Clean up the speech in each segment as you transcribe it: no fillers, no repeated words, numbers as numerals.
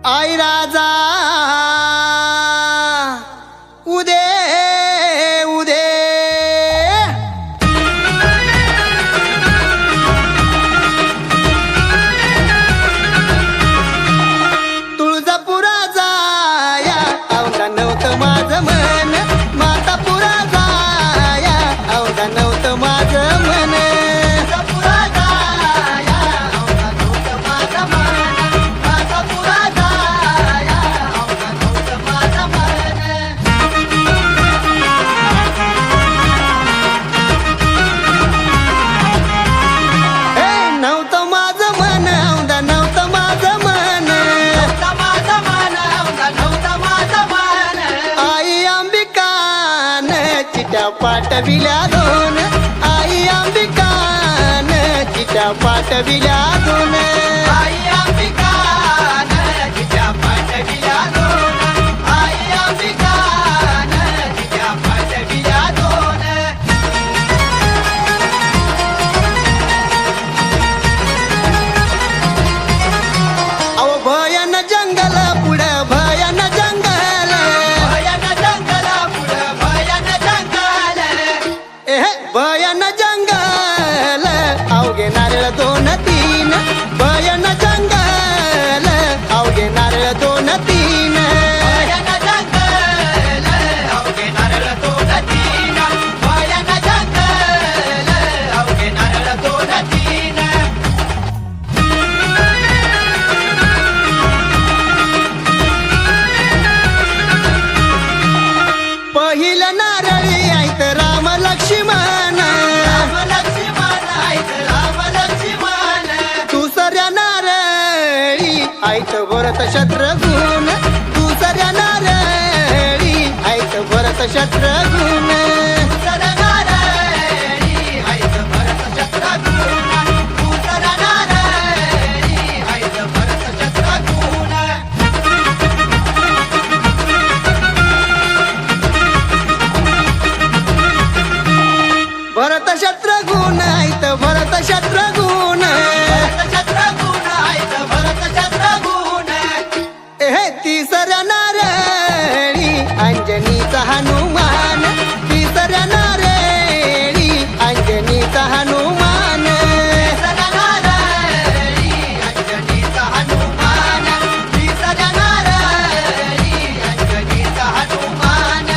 आई राजा उदे उदे तुळजापुरा जाया औंधा नव्हतं माझं मन, मातापुरा जाया औंधा नव्हतं माझं मन. पाठविल्या दोन आई अंबिकान, चिठ्या पाठविल्या दोन आई अंबिकान, चिठ्या पाठविल्या दोन आई अंबिकान, चिठ्या पाठविल्या दोन. अहो भयान जंगल पुढं भयान जंगल, भयान जंगल पुढं भयान जंगल, भयान जंगल अवघे नारळ दोन तीन, भयान जंगल अवघे नारळ दोन तीन, भयान जंगल अवघे नारळ दोन तीन, भयान जंगल अवघे नारळ दोन तीन. पहिलं नारळी ऐत राम लक्ष्मण, राम लक्ष्मण ऐत राम लक्ष्मण, दुसऱ्या नारळी ऐत भरत शत्रुघ्न, दुसऱ्या नारळी ऐत भरत शत्रुघ्न, दुसऱ्या नारळी ऐत भरत शत्रुघ्न, दुसऱ्या नारळी ऐत भरत शत्रुघ्न. भरत शत्रुघ्न ऐत भरत शत्रुघ्न, भरत शत्रुघ्न ऐत भरत शत्रुघ्न. तिसऱ्या नारळी अंजनीचा हनुमान, तिसऱ्या नारळी अंजनीचा हनुमान, तिसऱ्या नारळी अंजनीचा हनुमान, तिसऱ्या नारळी अंजनीचा हनुमान.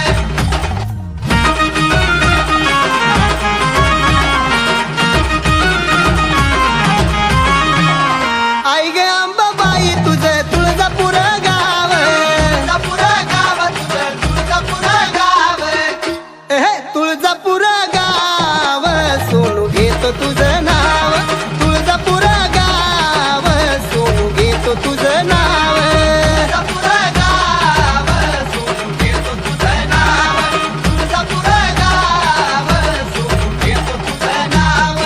आई ग अंबाबाई तुझं तुळजापूर गाव, तुळजापूर गाव तुझं तुळजापूर गाव, तुळजापूर गाव सोनू घेतो तुझं नाव, तुळजापूर गाव सोनू घेतो तुझं नाव, तुळजापूर गाव सोनू घेतो तुझं नाव, तुळजापूर गाव सोनू घेतो तुझं नाव.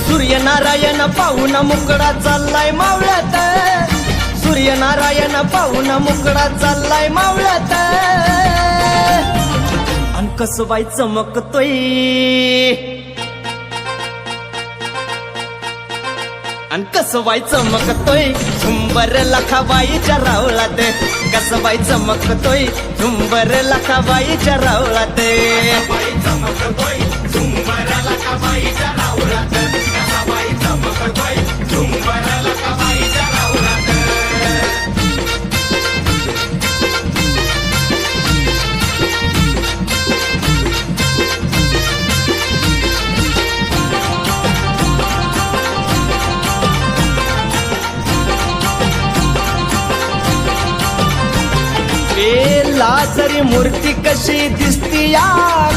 सूर्यनारायण पाहून मुकडा चाललाय मावळ्यात, सूर्यनारायण पाहून मुकडा चाललाय मावळ्यात. अन कसबाई चमकतोय, अन कसबाई चमकतोय झुंबर लखाबाईच्या रावळात, कसबाई चमकतोय झुंबर लखाबाईच्या रावळात, चमकतोय झुंबर लखाबाईच्या रावळात, कसबाई चमकतोय झुंबर लखाबाईच्या रावळात. लाजरी मूर्ती कशी दिसती या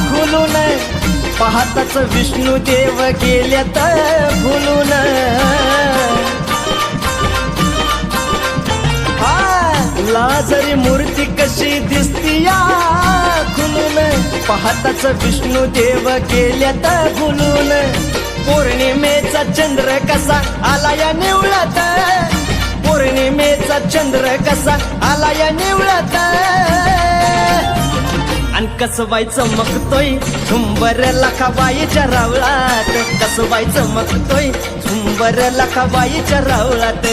खुलून, पाहताच विष्णू देव गेल्यात भुलून. लाजरी मूर्ती कशी दिसती या खुलून, पाहताच विष्णू देव गेल्यात भुलून पौर्णिमेचा चंद्र कसा आला या निवळत पौर्णिमेचा चंद्र कसा आला या निवळत अन कसबाई चमकतोय झुंबर लखाबाईच्या रावळात कसबाई चमकतोय झुंबर लखाबाईच्या रावळात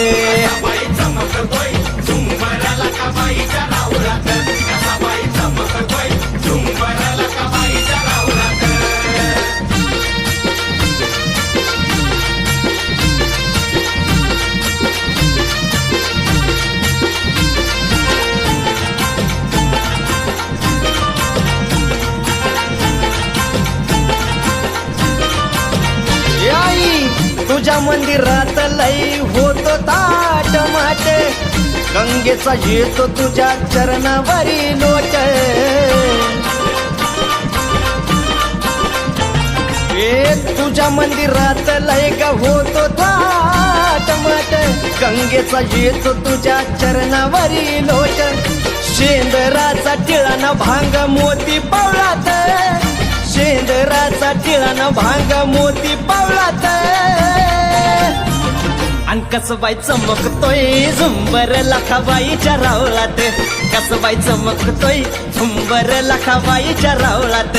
तुझ्या मंदिरात लई होतो ताट माट गंगेचा येतो तुझ्या चरणावरी लोट तुझ्या मंदिरात लई ग होतो ताट माट गंगेचा येतो तुझ्या चरणावरी लोट शेंदराचा टिळाना भांग मोती पावळात शेंदराचा टिळाना भांग मोती पावळात अन कसबाई चमकतोय झुंबर लखाबाईच्या रावळात कसबाई चमकतोय झुंबर लखाबाईच्या रावळात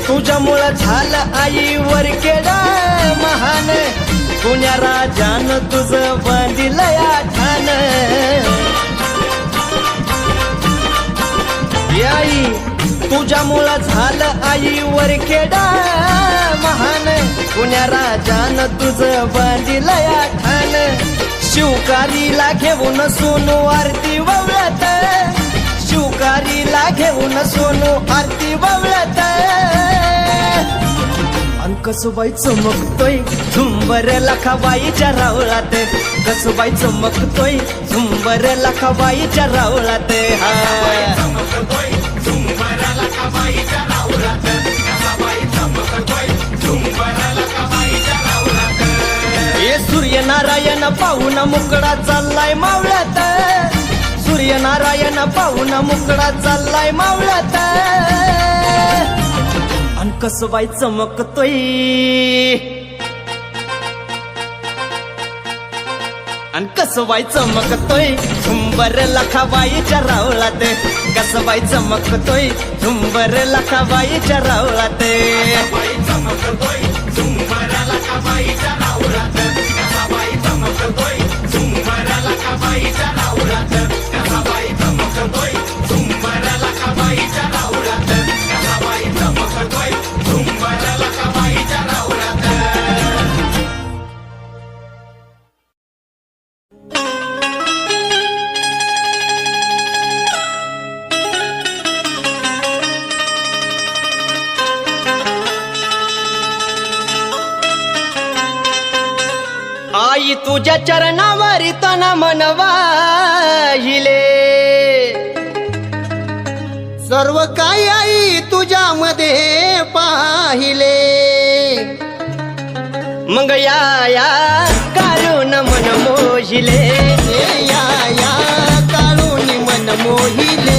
तुझ्यामुळं झालं आईवर केड महान पुण्या राजानं तुझं बांधिलंय ठाण आई तुझ्यामुळं झालं आईवर केड महान पुण्या राजानं तुझं बांधिलंय ठाण शिवकारीला घेऊन सोनू आरती ववळत शिवकारीला घेऊन सोनू आरती ववळत अन कसबाई चमकतोय झुंबर लखाबाईच्या रावळात कसबाई चमकतोय झुंबर लखाबाईच्या रावळात हे सूर्यनारायण पाहून मुकडा चाललाय मावळ्यात सूर्यनारायण पाहून मुकडा चाललाय मावळ्यात अन कसबाई चमकतोय अन कसबाई चमकतोय झुंबर लखाबाईच्या रावळात कसबाई चमकतोय झुंबर लखाबाईच्या रावळात आई तुझ्या चरणावरी तन मन वाहिले सर्व काही आई तुझ्यामध्ये पाहिले मग या काढून मन मोहिले या काढून मन मोहिले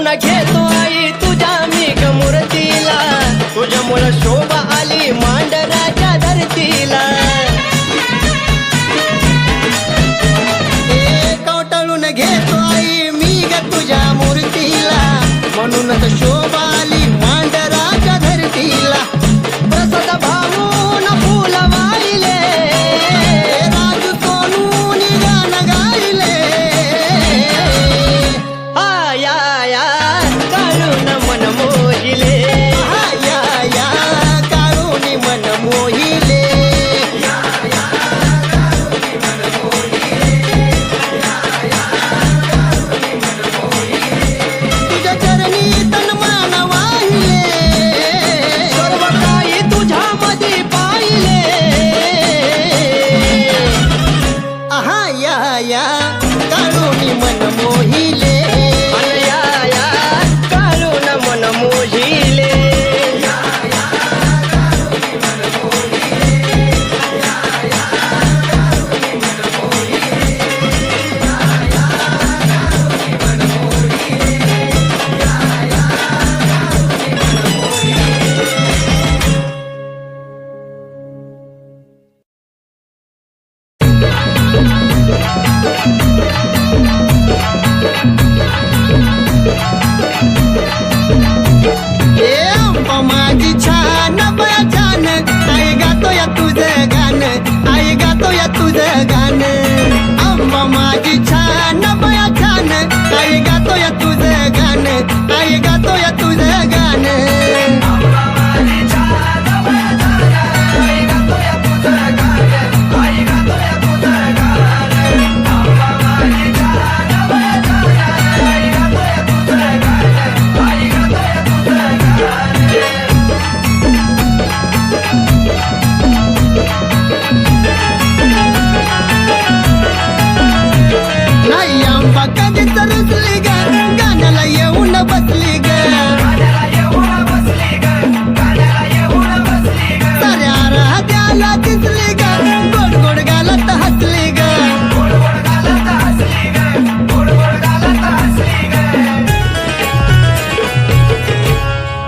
कवटाळून घेतो आई तुझ्या मी ग मूर्तीला, तुझ्यामुळं शोभा आली मांडराच्या धरतीला. कवटाळून घेतो आई मी ग तुझ्या मूर्तीला, म्हणूनच शोभा आली मांडराच्या धरतीला. प्रसाद भाऊन फुल वाहिले, राजू सोनून गाणं गायले. आया या काढून मन मोहिले, आया या काढून मन मोहिले. तुझ्या चरणी तन मन वाहिले, सर्व काही तुझ्यामध्ये पाहिले. आहा या या काढून मन मोहिले, या या काढून मन मोहिले. माझी छान बया छान, आई गातो या तुझं गाणं, आई गातो या तुझं गाणं. आंबा माझी छान बया छान, आई गातो या तुझं गाणं, आई गातो या तुझं गाणं. नाही आंबा कधीच रुसली ग, गाण्याला येऊन बसली ग, साऱ्या राहत्याला दिसली ग, गोड गोड गालात हसली ग.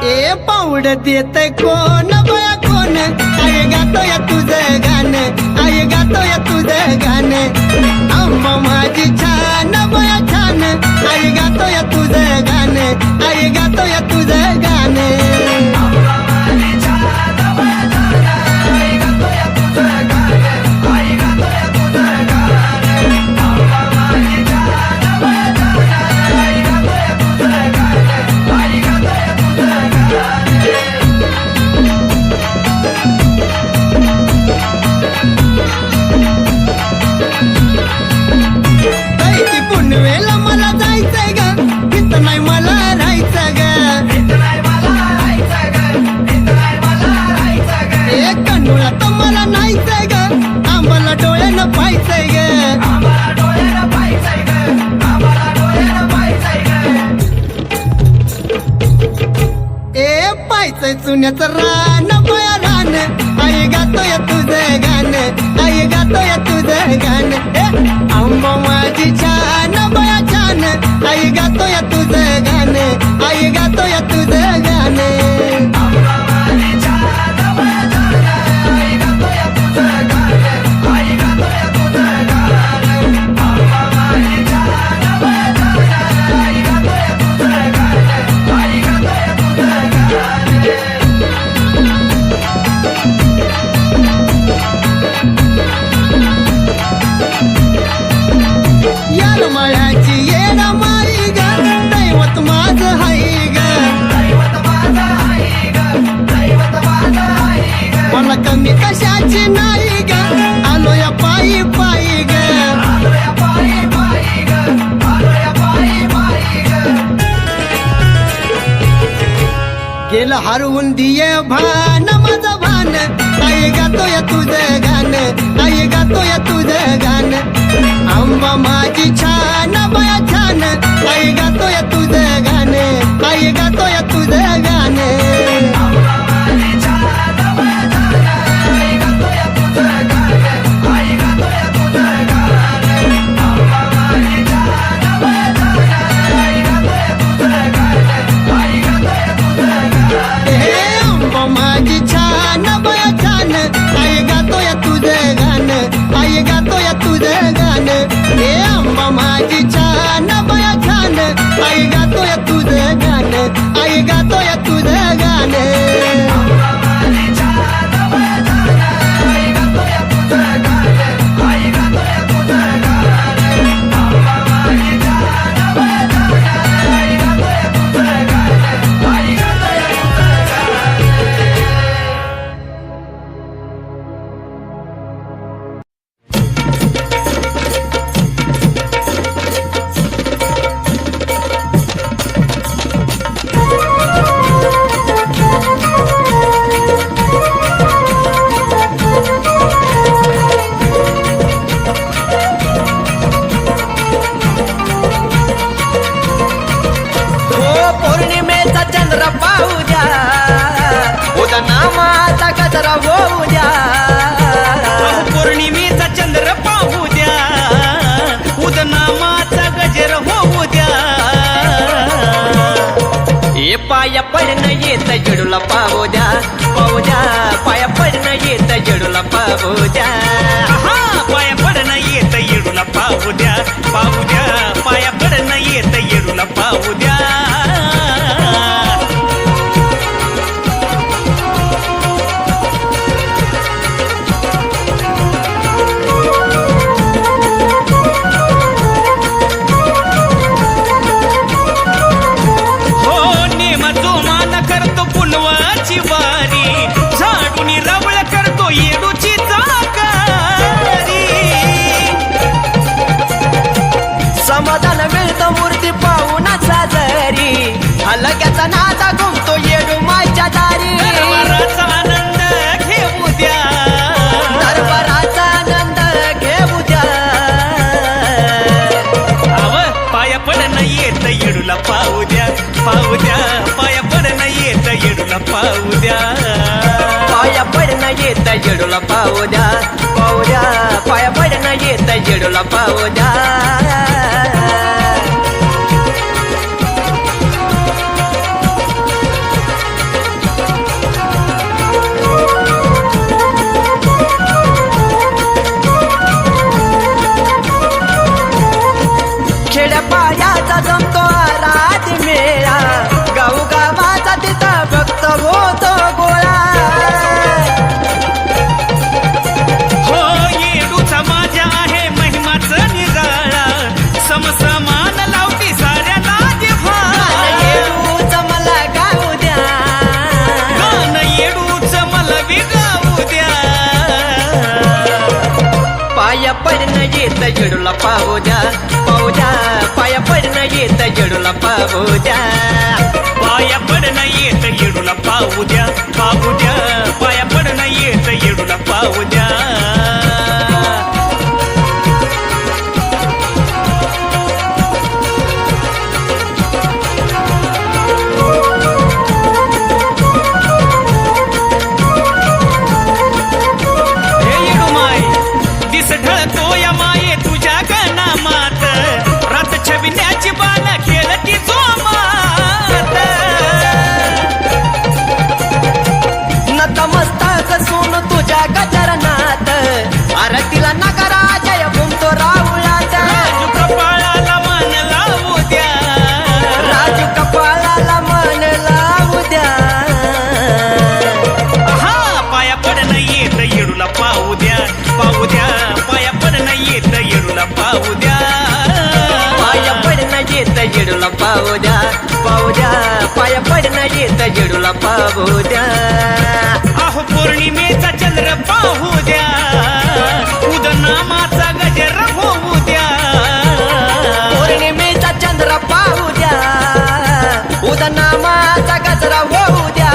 ए पावड देत कोण बया कोण, आई गातो या तुझं गाणं, आई गातो या तुझं गाणं. आंबा माझी छान बया छान, आई गातो या तुझं गाणं, आई गातो या तुझं गाणं. कैकी पुनवेला मला जायचंय ग, इथं नाही मला राहायचं ग. एक कन्नूला तर मला नाहीचंय ग, आम्हाला डोळ्यानं पाहायचंय ग. ए पाहायचंय चुन्याचं रान बया रान, आई गातो या तुझं गाणं, आई गातो या तुझं गाणं. आंबा माझी छान बया छान, आई गातो या तुझं गाणं, आई गातो या तुझं गाणं. यार मळ्याची येणा माई ग, दैवत माझं हाय ग, मला कमी कशाची नाही ग, आलो या पायी पायी ग. गेलं हरवून दिये भान माझं भान, आई गातो या तुझं गाणं, आई गातो या तुझं गाणं. आंबा माझी छान बया छान, आई गातो या तुझं गाणं, आई गातो या तुझं गाणं. तुझं गाणं. पौर्णिमेचा चंद्र पाहू द्या, उद्या नामाचा गजरा होऊ द्या. पौर्णिमेचा चंद्र पाहू द्या, उद्या नामाचा गजर होऊ द्या. हे पाया पडणं येत जडूला पाहू द्या, पाहू द्या. पाया पडणं येत जडूला पाहू द्या. पाया पडणं येत येडूला पाहू द्या, पाहू द्या. पाया पडणं येत येडूला पाहू द्या. समाधान मिळतं मूर्ती पाहून साजरी, हलक्याचा नादा घुमतो येडू मायच्या दारी. दरबाराचा आनंद घेऊ द्या, दरबाराचा आनंद घेऊ द्या. पाया पडणं येत येडूला पाहू द्या, पाहू द्या. पाया पडणं येत येडूला पाहू द्या. पाया पडणं येत येडूला पाहू द्या, पाहू द्या. पाया पडणं येत येडूला पाहू द्या. खेड्यापाड्याचा जमतो आराध मेळा, गाऊ गावाचा तिथं भक्त होतो गोळा. हो येडूचा माझ्या आहे महिमाचं निराळा, समसमान लावती साऱ्याला जिव्हाळा. येडूच मला गाऊ द्या, गाणं येडूच मला बी गाऊ द्या. पाया पडणं येत जडूला पाहू द्या, पाहू द्या. पाया पडणं येत जडूला पाहू द्या. पाया पडणं येत येडूला पाहू द्या, पाहू द्या. पाया पडणं येत येडूला पाहू द्या. हे येडू माय दिस ढळतो या माये तुझ्या गणामात, रात छबिन्याची बाण खेळती जोमात. नतमस्तक सून तुझ्या गजरनाथ, आरतीला नगरा जय घुमतो राहुळाचा. राजू कपाळाला मान लावू द्या, राजू कपाळाला मन लावू द्या. पाया पडणं येत येडूला पाहू द्या, पाहू द्या. पाया पडणं येत येडूला पाहू द्या. पाया पडणं येत येडूला पाहू द्या, पाहू द्या. पाया पडणं येत येडूला पाहू द्या. पौर्णिमेचा चंद्र पाहू द्या, उद्या नामाचा गजर होऊ द्या. पौर्णिमेचा चंद्र पाहू द्या, उद्या नामाचा गजरा होऊ द्या.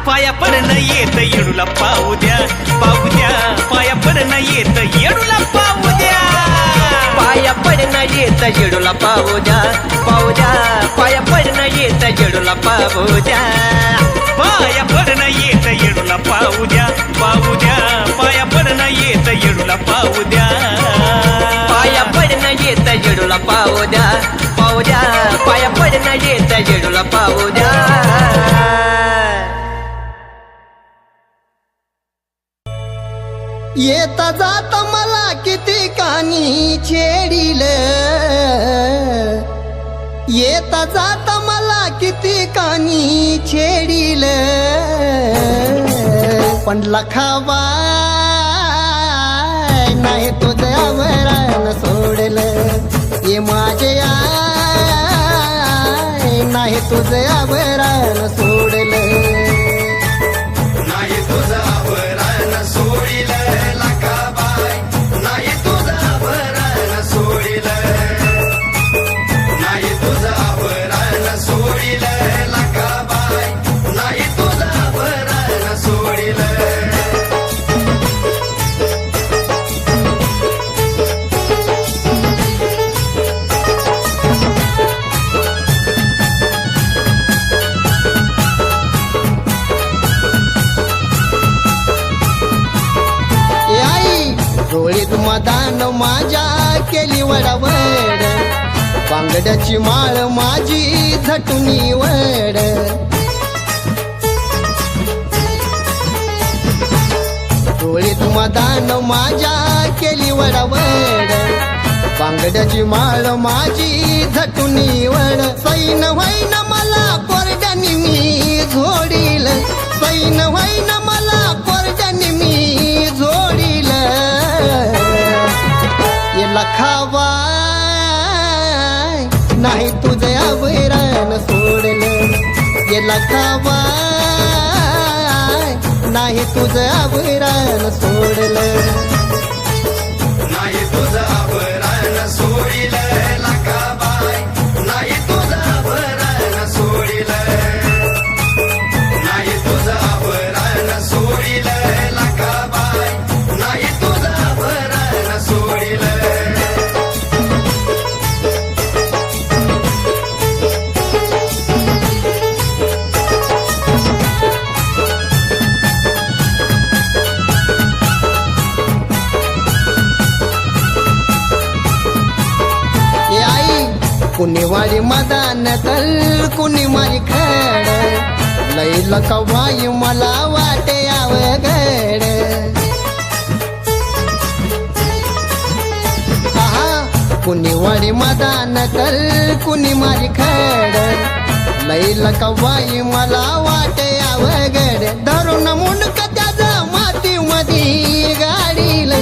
पाया पडणं येत येडूला पाहू द्या, पाहू द्या. पाया पडणं येत येडूला पाहू द्या. पाया पडणं येत येडूला पाहू द्या, पाहू द्या. पाया पडणं येत येडूला पाहू द्या. पाया पडणं येत येडूला पाहू द्या, पाहू द्या. पाया पडणं येत येडूला पाहू द्या. पाया पडणं येत येडूला पाहू द्या, पाहू द्या. पाया पडणं येत येडूला पाहू द्या. येता जाता मला किती कानी छेडिल, येता जाता मला किती कानी छेडिल. पण लखावा नाही तुझ्या वरान सोडलं. ये माझे आय नाही तुझ्या वरान सोडलं. नाही तुझा वरण सोडिल लकाबाई, नाही तुझा वरण सोडिल, नाही तुझा वरण सोडिल लकाबाई, नाही तुझा वरण सोडिल. मदान माझ्या केली वडावड बांगड्याची माळ माझी झटुनी वड डोळीत मदान माझ्या केली वडावड बांगड्याची माळ माझी झटुनी वड सैन व्हाईन मला कोरड्यानी मी झोडील सैन व्हाईन मला कोरड्यानी मी झोडील ये लखावा नाही तुझे अवैरण सोडलं ये लखावा नाही तुझं अवैरण सोडलं नाही तुझं आभरण सोडिलं लकाबाई नाही तुझं आभरण सोडिलं नाही तुझं आभरण सोडिलं लकाबाई नाही तुझं आभरण सोडिलं कुणी वारी मदान तल कुणी मारी खड लैल कवाई मला वाटे अवघड आहा कुणी वारी मदान तल कुणी मारी खड लैल कवाई मला वाटे अवघड धरून मुंडक त्याचा माती मधी गाडील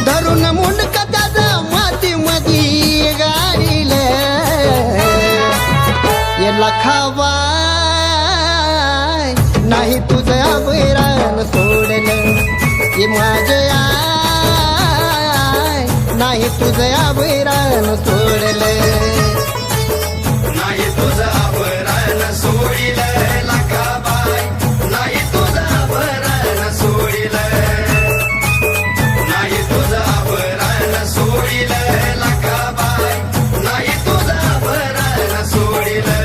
धरून मुंडक त्याचा माती मधी गाडील ये लखावा नाही तुझं अवैरण सोडलं ये माझे आय नाही तुझं अवैरण सोडलं नाही तुझं आभरण सोडिलं लकाबाई नाही तुझं आभरण सोडिलं नाही तुझं आभरण सोडिलं लकाबाई नाही तुझं आभरण सोडिलं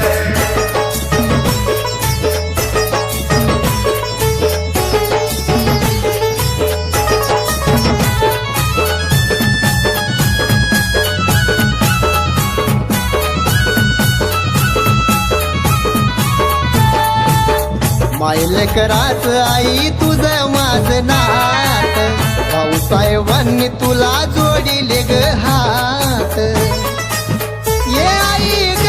मायलेकराच आई तुझं माझं नात भाऊसाहेबांनी तुला जोडीले ग हात ये आई ग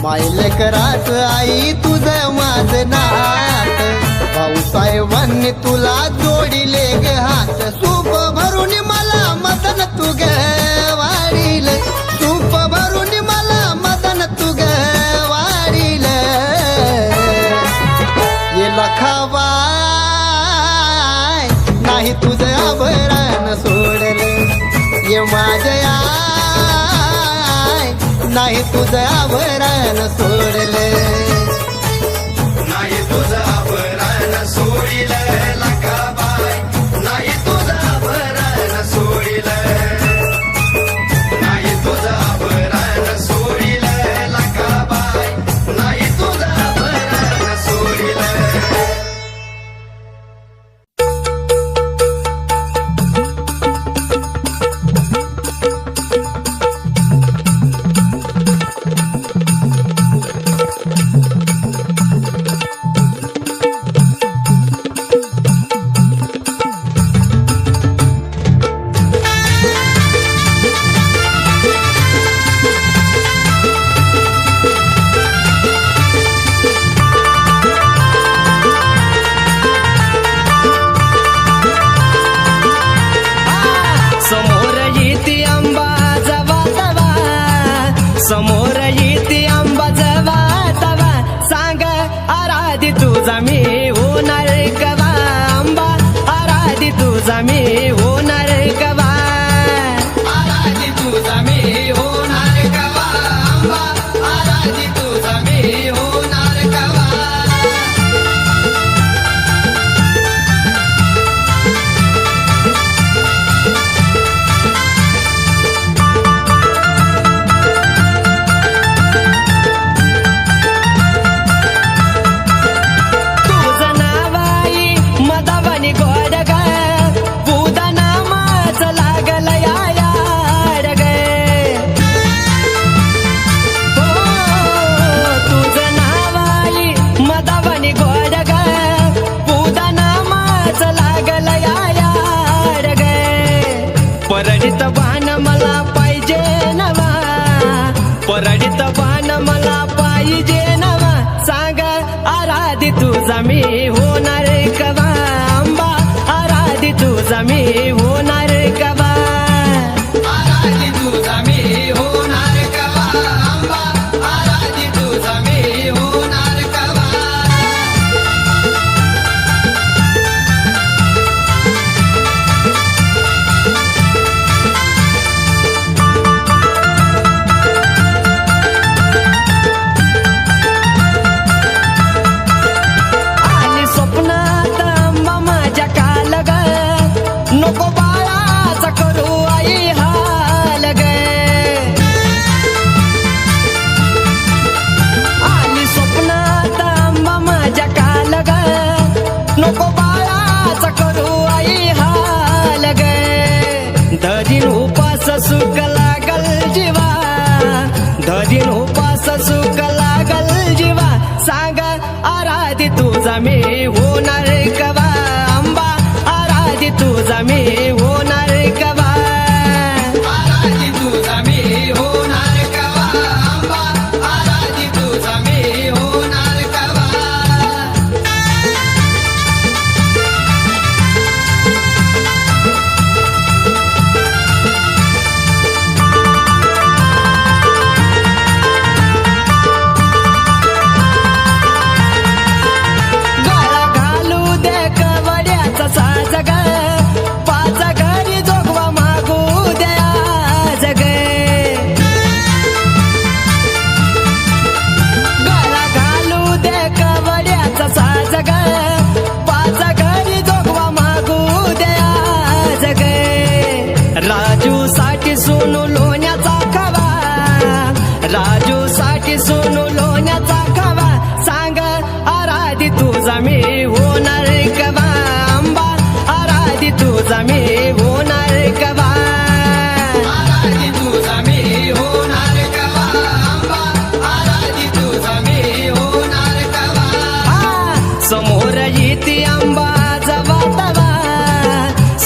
मायलेकराच आई तुझं माझं नात भाऊसाहेबांनी तुला जोडीले ग हात सूप भरून मला मदन तू ग वाढील सूप भरून मला मदन तू ग वाढील ये लखावा नाही तुझं आभरण सोडलं ये माझे आय नाही तुझं आभरण सोडलं नाही तुझं आभरण सोडिलं लकाबाई नाही तुझं आभरण सोडिलं नाही तुझं आभरण सोडिलं लकाबाई नाही तुझं आभरण सोडिलं समोर येते आंबा जवा तवा समोर येते आंबा जवा तवा सांग आराधी तुझा मी होणार कवा आंबा आराधी तुझा मी होणार कवा आराधी तुझा मी होणार कवा आंबा आराधी तुझा मी होणार कवा तुझा मी होणार कवा आंबा आराधी तुझा मी होणार कवा आराधी तुझा मी होणार कवा आंबा आराधी तुझा मी होणार कवा आली स्वप्नात आंबा माझ्या काल ग नको बाळाचा करू आई हाल ग आली स्वप्नात आंबा माझ्या काल ग नको बाळाचा करू आई हाल ग धरीन उपास सुख लागल जीवा धरीन उपास सुख लागल जीवा सांग आराधी तुझा मी होणार कवा आंबा आराधी तुझा मी होणार कवा आराधी तुझा मी होणार कवा आंबा आराधी तुझा मी होणार कवा गळा घालू दे कवड्याचा साज ग पाच घरी जोगवा मागू द्या जग गळा घालू दे कवड्याचा साज ग पाच घरी जोगवा मागू द्या जग राजू साठी सोनू लोण्याचा खवा राजू साठी सोनू लोण्याचा खवा सांग आराधी तुझा मी होणार कवा आंबा आराधी तुझा मी होणार कवा आराधी तुझा मी होणार कवा आंबा आराधी तुझा मी होणार कवा समोर येते आंबा जवा तवा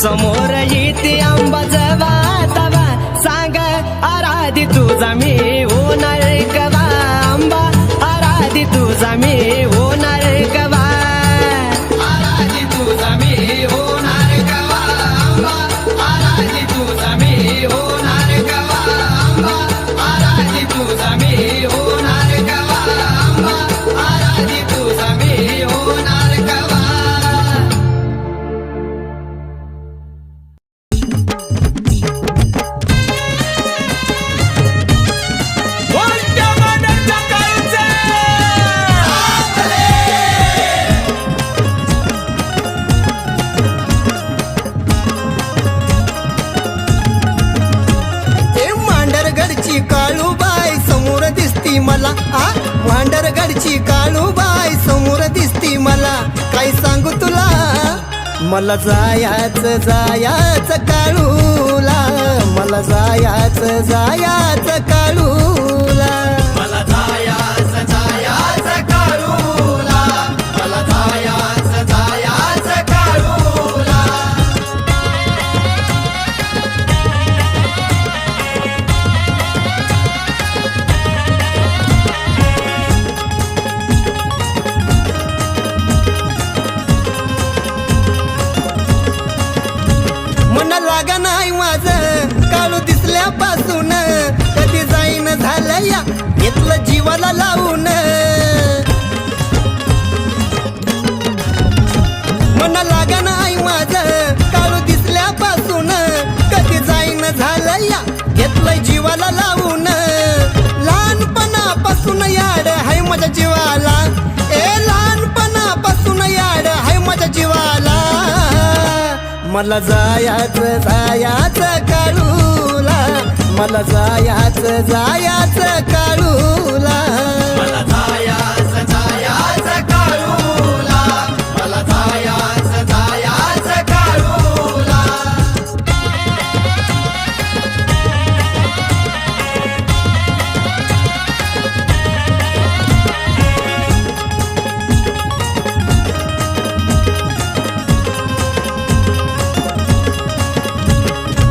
समोर येते आंबा जवा तवा सांग आराधी तुझा मी होणार कवा आंबा आराधी तुझा मी होणार कवा आराधी तुझा मी होणार कवा आंबा आराधी तुझा मी होणार कवा आंबा आराधी तुझा मी होणार कवा आंबा आराधी तुझा मी होणार कवा कोणत्या मानाचा काळजा? ए मांडरगडची काळूबाई समोर दिसती मला मांडरगडची काळूबाई समोर दिसती मला काय सांगू तुला मला जायाचं काळूला मला जायाचं काळूला मला जायाचं काळूला मला जायाचं काळूला मन लागा नाही माझं काळू दिसल्यापासून कधी जाईन झालं या घेतलं जीवाला लावून मन लागा नाही माझं काळू दिसल्यापासून कधी जाईन झालं या घेतलं जीवाला लावून लहानपणापासून याड हाय माझ्या जीवाला लहानपणापासून याड हाय माझ्या जीवाला मला जायाचं काळूला मला जायाचं काळूला मला जायाचं काळूला मला जायाचं काळूला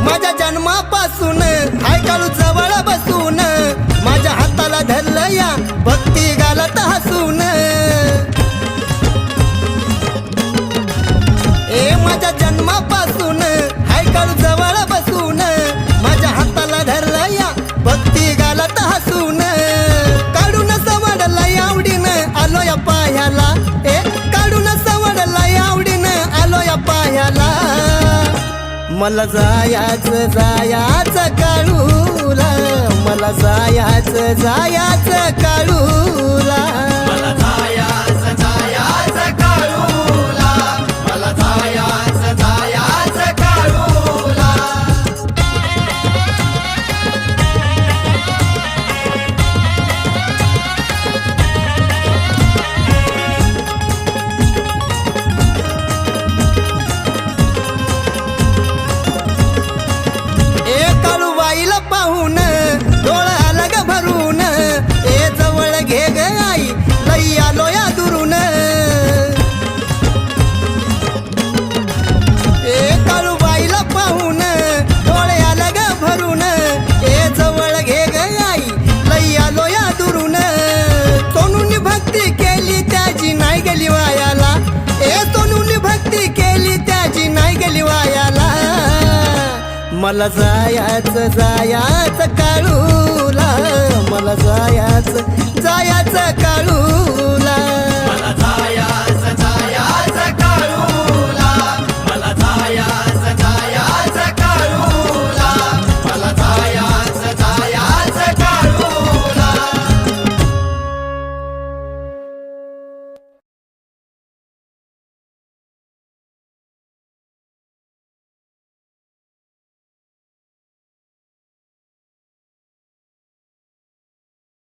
माझ्या जन्मापासून हाय काळू जवळ बसून मला जायाचं जायाचं काळूला मला जायाचं जायाचं काळूला मला जायाचं जायाचं काळूला मला जायाचं जायाचं काळूला ए काळूबाईला पाहून डोळा आला ग भरून ए जवळ घे ग आई लई आलो या दुरून ए काळूबाईला पाहून डोळे आला ग भरून ए जवळ घे ग आई लई आलो या दुरून सोनूनी भक्ती केली त्याची नाही गेली वायाला ए सोनूनी भक्ती केली त्याची नाही गेली वायाला मला जायाचं जायाचं काळूला